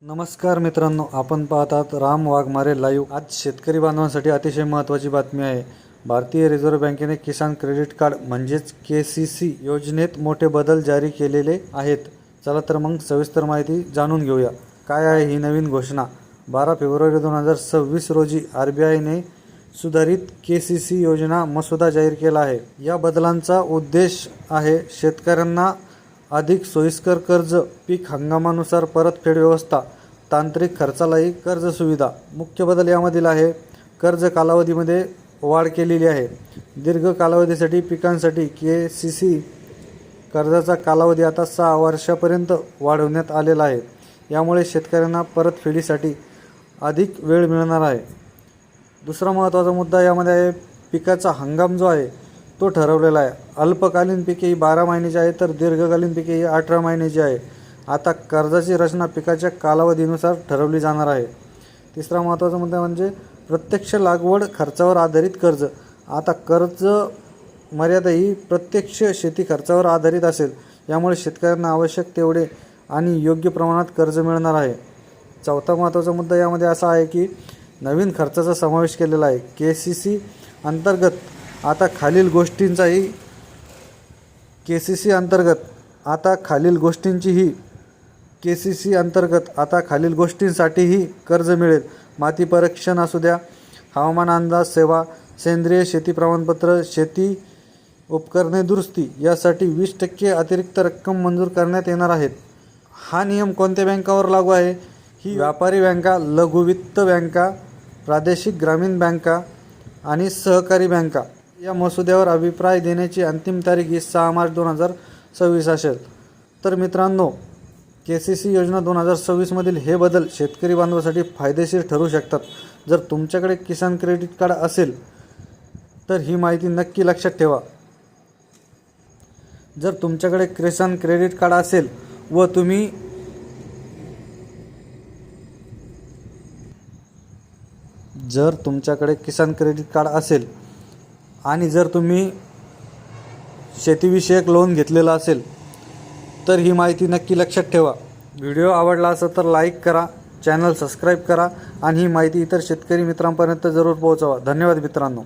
नमस्कार मित्रांनो, आपण पाहतात राम वाघमारे लाईव्ह। आज शेतकरी बांधवांसाठी अतिशय महत्त्वाची बातमी आहे। भारतीय रिझर्व्ह बँकेने किसान क्रेडिट कार्ड म्हणजेच KCC योजनेत मोठे बदल जारी केलेले आहेत। चला तर मग सविस्तर माहिती जाणून घेऊया। काय आहे ही नवीन घोषणा? 12 फेब्रुवारी 2026 रोजी RBI ने सुधारित KCC योजना मसुदा जाहीर केला आहे। या बदलांचा उद्देश आहे शेतकऱ्यांना अधिक सोयीस्कर कर्ज, पीक हंगामानुसार परतफेड व्यवस्था, तांत्रिक खर्चालाही कर्ज सुविधा। मुख्य बदल यामधील आहे, कर्ज कालावधीमध्ये वाढ केलेली आहे। दीर्घ कालावधीसाठी पिकांसाठी KCC कर्जाचा कालावधी आता 6 वर्षापर्यंत वाढवण्यात आलेला आहे। यामुळे शेतकऱ्यांना परतफेडीसाठी अधिक वेळ मिळणार आहे। दुसरा महत्त्वाचा मुद्दा यामध्ये आहे, पिकाचा हंगाम जो आहे तो ठरवलेला आहे। अल्पकालीन पिके ही 12 महिन्याची आहे, तर दीर्घकालीन पिके ही 18 महिन्याची आहे। आता कर्जाची रचना पिकाच्या कालावधीनुसार ठरवली जाणार आहे। तिसरा महत्त्वाचा मुद्दा म्हणजे प्रत्यक्ष लागवड खर्चावर आधारित कर्ज। आता कर्ज मर्यादा ही प्रत्यक्ष शेती खर्चावर आधारित असेल। यामुळे शेतकऱ्यांना आवश्यक तेवढे आणि योग्य प्रमाणात कर्ज मिळणार आहे। चौथा महत्त्वाचा मुद्दा यामध्ये असा आहे की नवीन खर्चाचा समावेश केलेला आहे। KCC अंतर्गत आता खालील गोष्टींसाठीही कर्ज मिळेल। माती परीक्षण असू द्या, हवामान अंदाज सेवा, सेंद्रिय शेती प्रमाणपत्र, शेती उपकरणे दुरुस्ती यासाठी 20% अतिरिक्त रक्कम मंजूर करण्यात येणार आहेत। हा नियम कोणत्या बँकांवर लागू आहे? ही व्यापारी बँका, लघु वित्त बँका, प्रादेशिक ग्रामीण बँका आणि सहकारी बँका। या मसुद्यावर अभिप्राय देण्याची अंतिम तारीख ही 6 मार्च 2026 असेल। तर मित्रांनो, KCC योजना 2026 मधील हे बदल शेतकरी बांधवांसाठी फायदेशीर ठरू शकतात। जर तुमच्याकडे किसान क्रेडिट कार्ड असेल तर ही माहिती नक्की लक्षात ठेवा। जर तुमच्याकडे किसान क्रेडिट कार्ड असेल व तुम्ही आणि जर तुम्ही शेतीविषयक लोन घेतलेलं असेल तर ही माहिती नक्की लक्षात ठेवा। व्हिडिओ आवडला असेल तर लाईक करा, चॅनल सबस्क्राईब करा आणि ही माहिती इतर शेतकरी मित्रांपर्यंत जरूर पोहोचवा। धन्यवाद मित्रांनो।